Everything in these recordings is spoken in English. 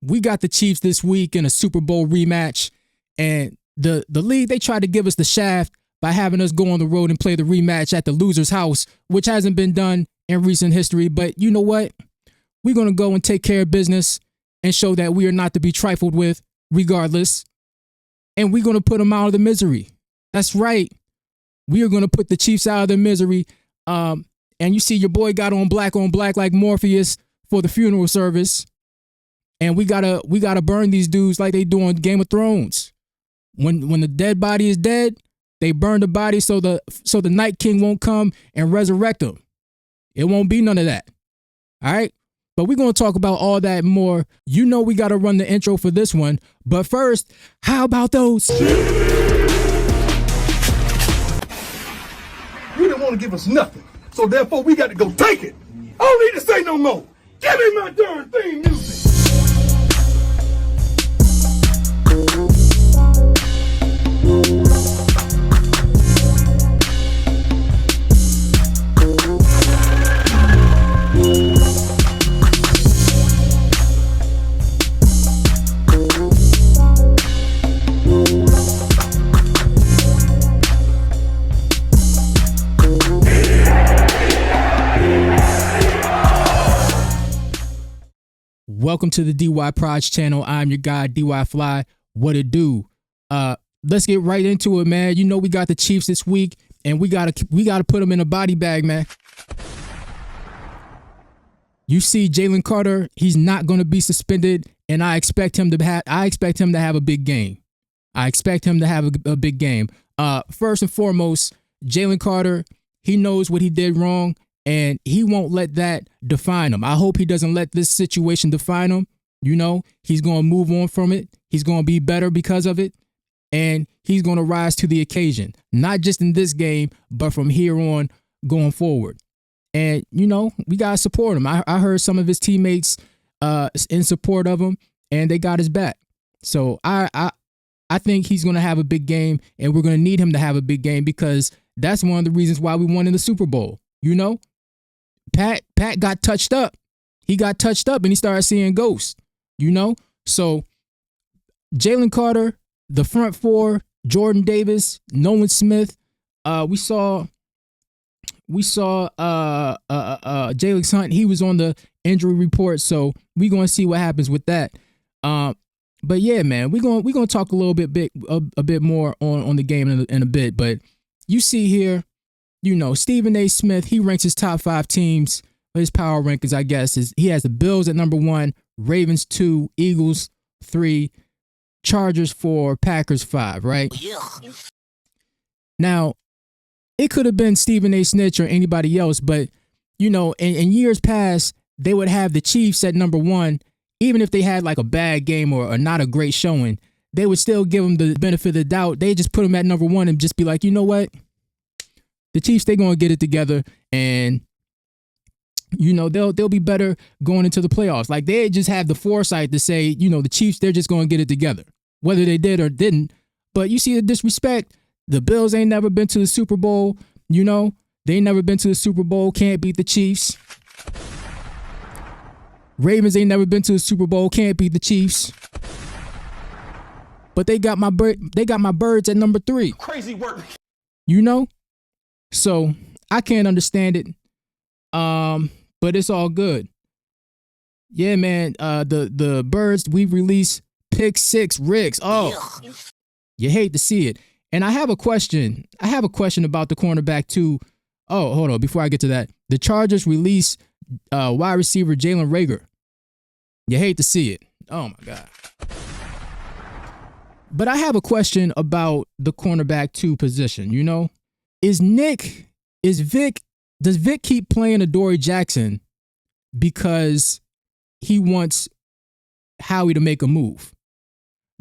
we got the Chiefs this week in a Super Bowl rematch, and the league, they tried to give us the shaft by having us go on the road and play the rematch at the loser's house, which hasn't been done in recent history. But you know what? We're going to go and take care of business and show that we are not to be trifled with regardless. And we're going to put them out of the misery. That's right. We are going to put the Chiefs out of their misery. And you see your boy got on black like Morpheus for the funeral service. And we gotta burn these dudes like they do on Game of Thrones. When the dead body is dead, they burn the body so the Night King won't come and resurrect them. It won't be none of that. All right? But we're going to talk about all that and more. You know we got to run the intro for this one. But first, how about those? You didn't want to give us nothing. So therefore, we got to go take it. I don't need to say no more. Give me my darn theme music. Welcome to the DY Proj channel. I'm your guy, DY Fly. What it do? Let's get right into it, man. You know we got the Chiefs this week, and we gotta put them in a body bag, man. You see, Jalencarter, he's not gonna be suspended, and I expect him to have a big game. I expect him to have a big game. First and foremost, Jalencarter, he knows what he did wrong, and he won't let that define him. I hope he doesn't let this situation define him. You know, he's going to move on from it. He's going to be better because of it. And he's going to rise to the occasion, not just in this game, but from here on going forward. And, you know, we got to support him. I heard some of his teammates in support of him, and they got his back. So I think he's going to have a big game, and we're going to need him to have a big game because that's one of the reasons why we won in the Super Bowl. You know, Pat got touched up. He got touched up and he started seeing ghosts, you know? So Jalencarter, the front four, Jordan Davis, Nolan Smith. We saw Jalen Hunt. He was on the injury report. So we're going to see what happens with that. But yeah, man, we're going to talk a little bit a bit more on the game in a bit. But you see here, you know, Stephen A. Smith, he ranks his top 5 teams, his power rankings, I guess, is he has the Bills at number 1, Ravens 2, Eagles 3, Chargers 4, Packers 5, right? Yeah. Now, it could have been Stephen A. Snitch or anybody else, but, you know, in years past, they would have the Chiefs at number 1, even if they had like a bad game or not a great showing, they would still give them the benefit of the doubt. They just put them at number 1 and just be like, you know what? The Chiefs, they're going to get it together, and, you know, they'll be better going into the playoffs. Like, they just have the foresight to say, you know, the Chiefs, they're just going to get it together, whether they did or didn't. But you see the disrespect. The Bills ain't never been to the Super Bowl. You know, they ain't never been to the Super Bowl, can't beat the Chiefs. Ravens ain't never been to the Super Bowl, can't beat the Chiefs. But they got my birds at number 3. Crazy work. You know? So I can't understand it. But it's all good. Yeah, man. The birds, we released pick 6 Riggs. Oh, you hate to see it. And I have a question. About the cornerback too. Oh, hold on. Before I get to that, the Chargers released wide receiver Jalen Reagor. You hate to see it. Oh my God. But I have a question about the cornerback 2 position. You know, does Vic keep playing Adoree Jackson because he wants Howie to make a move?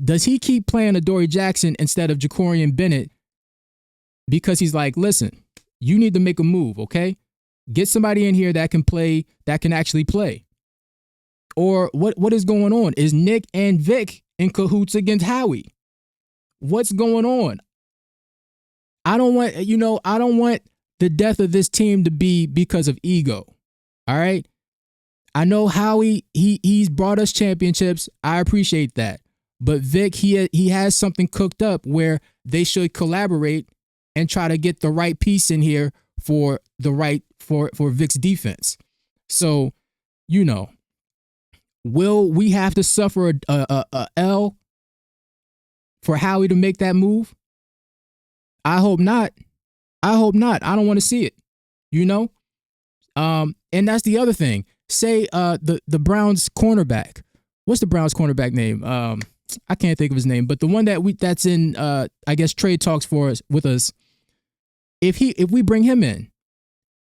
Does he keep playing Adoree Jackson instead of Jacorian Bennett because he's like, listen, you need to make a move, okay? Get somebody in here that can play, that can actually play. Or what is going on? Is Nick and Vic in cahoots against Howie? What's going on? I don't want the death of this team to be because of ego. All right? I know Howie, he's brought us championships. I appreciate that. But Vic, he has something cooked up where they should collaborate and try to get the right piece in here for Vic's defense. So, will we have to suffer a L for Howie to make that move? I hope not. I don't want to see it. And that's the other thing. Say the Browns cornerback. What's the Browns cornerback name? I can't think of his name, but the one that's in I guess trade talks with us. If we bring him in,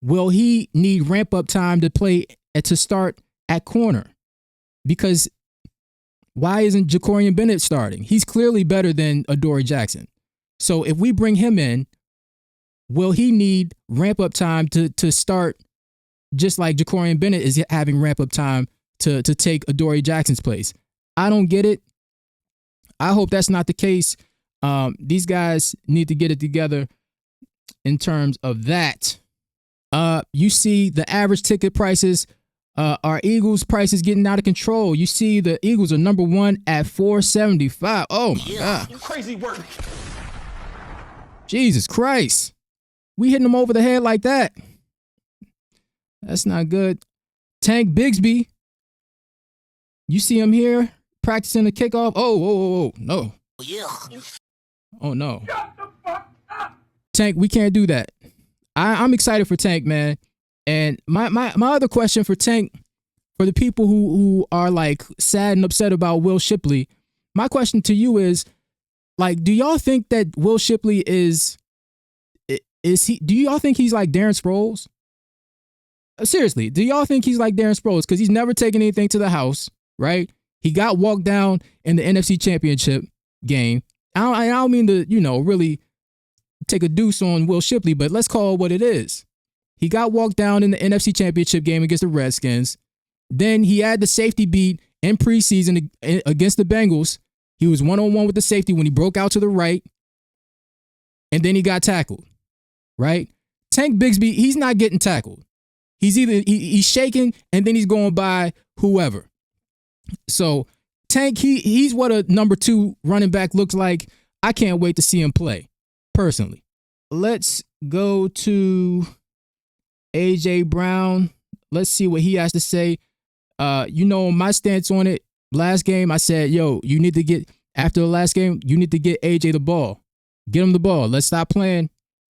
will he need ramp up time to start at corner? Because why isn't Jacorian Bennett starting? He's clearly better than Adoree Jackson. So if we bring him in, will he need ramp up time to start just like Jacorian Bennett is having ramp up time to take Adoree Jackson's place? I don't get it. I hope that's not the case. These guys need to get it together in terms of that. You see the average ticket prices. Our Eagles prices getting out of control. You see the Eagles are number one at $4.75. Oh my God. You crazy work. Jesus Christ. We hitting them over the head like that. That's not good. Tank Bigsby. You see him here practicing the kickoff. Oh, no. Yeah. Oh no. Tank, we can't do that. I'm excited for Tank, man. And my other question for Tank, for the people who are like sad and upset about Will Shipley, my question to you is, like, do y'all think that Will Shipley do y'all think he's like Darren Sproles? Seriously, do y'all think he's like Darren Sproles? Because he's never taken anything to the house, right? He got walked down in the NFC Championship game. I don't mean to, really take a deuce on Will Shipley, but let's call it what it is. He got walked down in the NFC Championship game against the Redskins. Then he had the safety beat in preseason against the Bengals. He was one-on-one with the safety when he broke out to the right. And then he got tackled, right? Tank Bigsby, he's not getting tackled. He's either he's shaking and then he's going by whoever. So Tank, he's what a number 2 running back looks like. I can't wait to see him play, personally. Let's go to AJ Let's see what he has to say. My stance on it. Last game, I said, after the last game, you need to get AJ the ball. Get him the ball. Let's stop playing.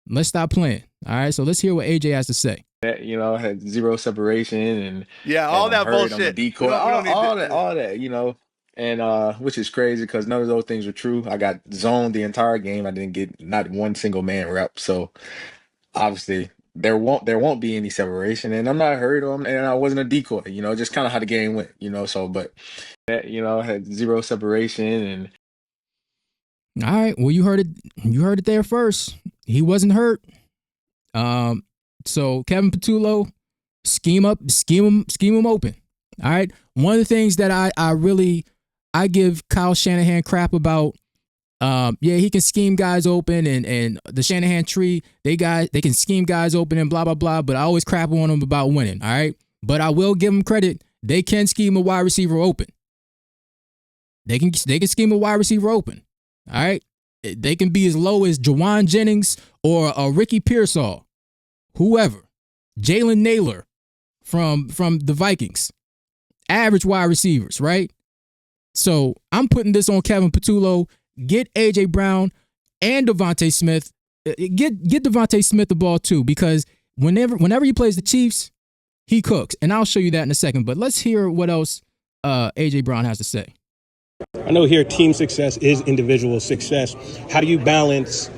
All right, so let's hear what AJ has to say. That had zero separation and all that bullshit. On the decoy, all that, and which is crazy because none of those things were true. I got zoned the entire game. I didn't get not one single man rep. So obviously there won't be any separation, and I'm not hurt on, and I wasn't a decoy. Just kind of how the game went. So but that had zero separation and. All right, well you heard it. You heard it there first. He wasn't hurt. So Kevin Patullo, scheme him open. All right. One of the things that I give Kyle Shanahan crap about, he can scheme guys open and the Shanahan tree, they can scheme guys open and blah, blah, blah, but I always crap on them about winning. All right. But I will give them credit. They can scheme a wide receiver open. They can scheme a wide receiver open. All right. They can be as low as Jawan Jennings or Ricky Pearsall. Whoever, Jalen Naylor from the Vikings, average wide receivers, right? So I'm putting this on Kevin Patullo. Get AJ Brown and devontasmith. Get devontasmith the ball too, because whenever he plays the Chiefs, he cooks, and I'll show you that in a second. But let's hear what else AJ Brown has to say. I know here team success is individual success. How do you balance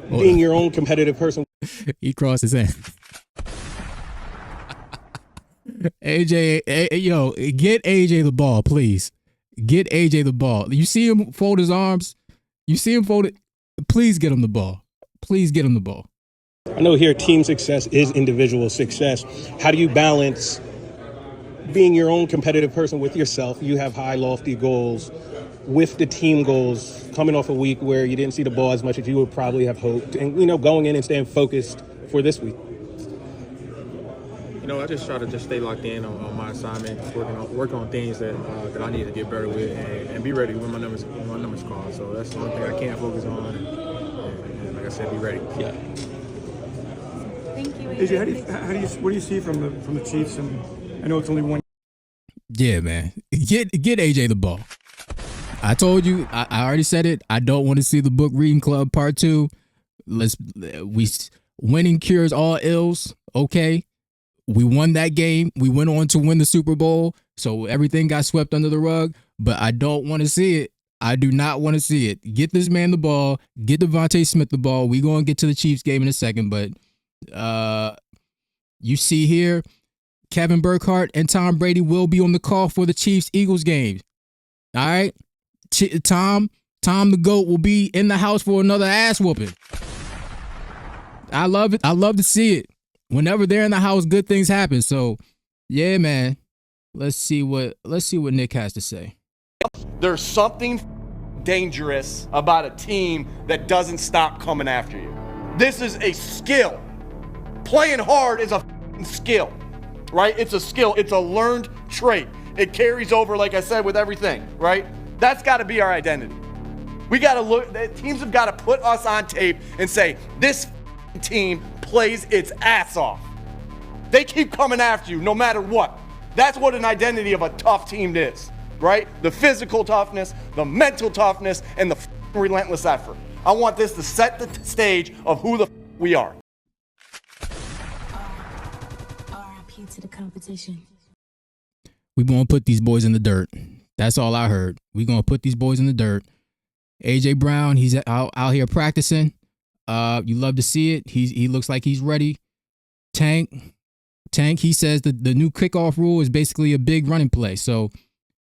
being your own competitive person? He crossed his hand. AJ, get AJ the ball, please. Get AJ the ball. You see him fold his arms? You see him fold it? Please get him the ball. Please get him the ball. I know here team success is individual success. How do you balance being your own competitive person with yourself? You have high, lofty goals with the team goals, coming off a week where you didn't see the ball as much as you would probably have hoped, and going in and staying focused for this week. I just try to just stay locked in on my assignment, work on things that I need to get better with, and be ready when my numbers called. So that's the one thing I can't focus on. And like I said, be ready. Yeah. Thank you. What do you see from the Chiefs? And I know it's only one. Yeah, man. Get AJ the ball. I told you, I already said it. I don't want to see the book reading club part 2. Winning cures all ills. Okay. We won that game. We went on to win the Super Bowl. So everything got swept under the rug, but I don't want to see it. I do not want to see it. Get this man the ball. Get devontasmith the ball. We're going to get to the Chiefs game in a second, but you see here, Kevin Burkhardt and Tom Brady will be on the call for the Chiefs-Eagles game. All right? Tom the GOAT will be in the house for another ass whooping. I love it. I love to see it. Whenever they're in the house, good things happen. So, yeah, man. Let's see what Nick has to say. There's something dangerous about a team that doesn't stop coming after you. This is a skill. Playing hard is a skill, right? It's a skill. It's a learned trait. It carries over, like I said, with everything, right? That's got to be our identity. We got to look, teams have got to put us on tape and say, this team plays its ass off. They keep coming after you no matter what. That's what an identity of a tough team is, right? The physical toughness, the mental toughness, and the relentless effort. I want this to set the stage of who the we are. RIP to the competition. We're going to put these boys in the dirt. That's all I heard. We're going to put these boys in the dirt. AJ Brown, he's out here practicing. You love to see it. He looks like he's ready. Tank, he says the new kickoff rule is basically a big running play. So,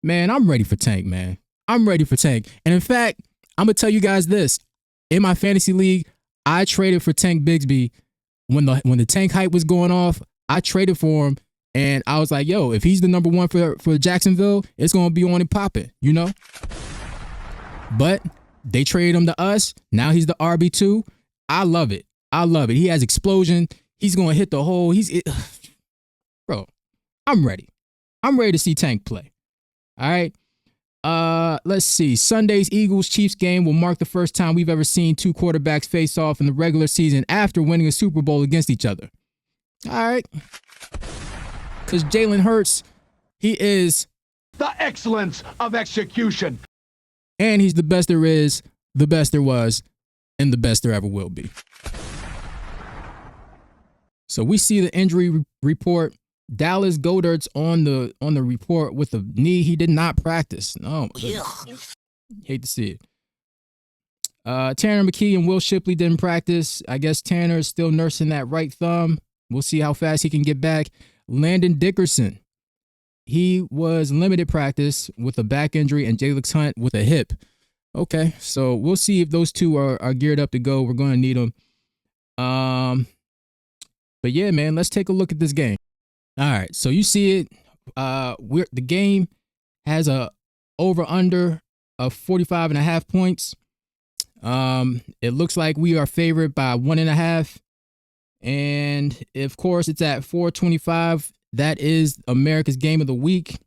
man, I'm ready for Tank, man. I'm ready for Tank. And in fact, I'm going to tell you guys this. In my fantasy league, I traded for Tank Bigsby. When the Tank hype was going off, I traded for him. And I was like, yo, if he's the number 1 for Jacksonville, it's going to be on and popping, you know? But they traded him to us. Now he's the RB2. I love it. He has explosion. He's going to hit the hole. Bro, I'm ready. I'm ready to see Tank play. All right. Let's see. Sunday's Eagles-Chiefs game will mark the first time we've ever seen 2 quarterbacks face off in the regular season after winning a Super Bowl against each other. All right. Because jalenhurts, he is The excellence of execution. and he's the best there is, the best there was, and the best there ever will be. So we see the injury report. Dallas Goedert's on the report with a knee he did not practice. No, hate to see it. Tanner McKee and Will Shipley didn't practice. I guess Tanner is still nursing that right thumb. We'll see how fast he can get back. Landon Dickerson, he was limited practice with a back injury, and Jalix Hunt with a hip. Okay, so we'll see if those two are geared up to go. We're going to need them. But yeah, man, let's take a look at this game. All right, so you see it. The game has a over/under of 45.5 points. It looks like we are favored by 1.5. And of course, it's at 425. That is America's game of the week.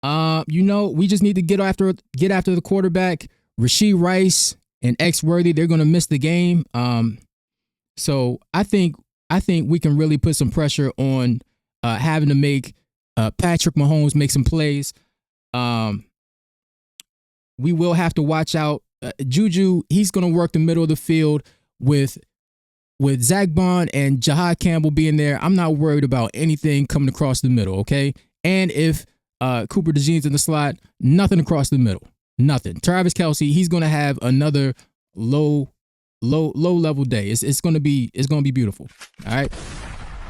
We just need to get after the quarterback. Rashee Rice and X Worthy, they're gonna miss the game. So I think we can really put some pressure on having to make Patrick Mahomes make some plays. We will have to watch out. Juju, he's gonna work the middle of the field with Zach Bond and Jahad Campbell being there. I'm not worried about anything coming across the middle, okay? And if Cooper DeJean's in the slot, nothing across the middle. Nothing. Travis Kelce, he's going to have another low level day. It's going to be beautiful. All right?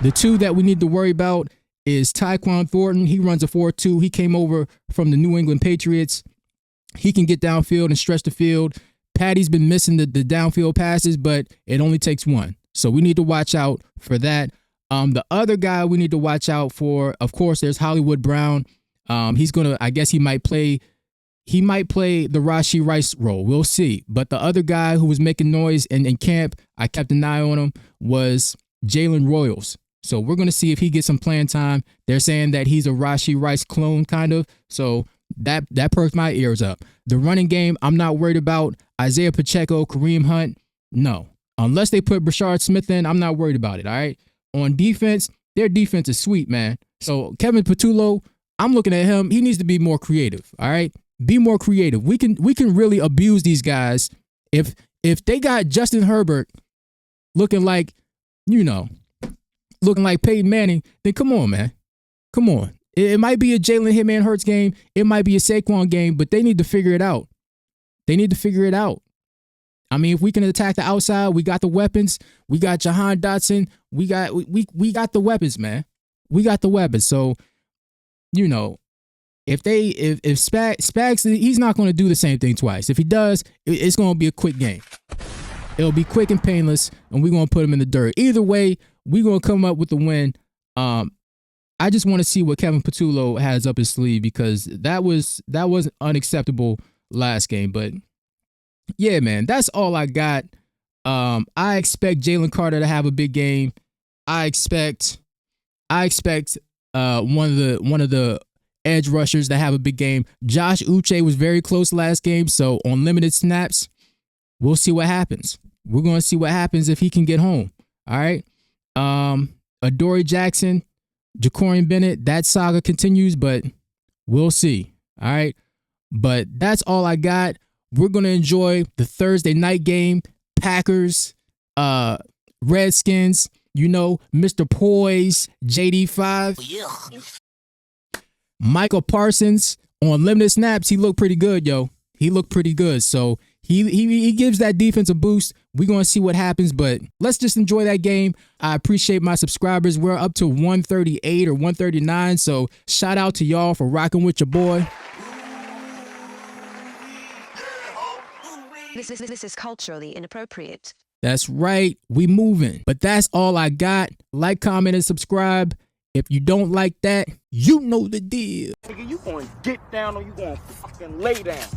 The two that we need to worry about is Tyquan Thornton. He runs a 4.2. He came over from the New England Patriots. He can get downfield and stretch the field. Patty's been missing the downfield passes, but it only takes one. So we need to watch out for that. The other guy we need to watch out for, of course, there's Hollywood Brown. He's gonna, I guess he might play the Rashee Rice role. We'll see. But the other guy who was making noise in camp, I kept an eye on him, was Jalen Royals. So we're going to see if he gets some playing time. They're saying that he's a Rashee Rice clone, kind of. So that perks my ears up. The running game, I'm not worried about. Isaiah Pacheco, Kareem Hunt, no. Unless they put Brashard Smith in, I'm not worried about it, all right? On defense, their defense is sweet, man. So Kevin Patullo, I'm looking at him. He needs to be more creative, all right? Be more creative. We can really abuse these guys. If they got Justin Herbert looking like, looking like Peyton Manning, then come on, man. Come on. It might be a Jalen Hitman Hurts game. It might be a Saquon game, but they need to figure it out. They need to figure it out. I mean, if we can attack the outside, we got the weapons. We got Jahan Dotson. We got the weapons, man. We got the weapons. So, if Spags, he's not going to do the same thing twice. If he does, it's going to be a quick game. It'll be quick and painless, and we're going to put him in the dirt. Either way, we're going to come up with the win. I just want to see what Kevin Patullo has up his sleeve, because that was unacceptable last game. But yeah, man, that's all I got. I expect Jalen Carter to have a big game. I expect one of the edge rushers to have a big game. Josh Uche was very close last game, so on limited snaps, we'll see what happens. We're going to see what happens if he can get home. All right. Adoree Jackson, Jacorian Bennett, that saga continues, but we'll see. All right. But that's all I got. We're going to enjoy the Thursday night game. Packers, Redskins, Mr. Poise, JD5. Michael Parsons on limited snaps. He looked pretty good, yo. He looked pretty good. So he gives that defense a boost. We're going to see what happens, but let's just enjoy that game. I appreciate my subscribers. We're up to 138 or 139. So shout out to y'all for rocking with your boy. This is culturally inappropriate. That's right. We moving. But that's all I got. Like, comment, and subscribe. If you don't like that, you know the deal. Nigga, you gonna get down or you gonna fucking lay down.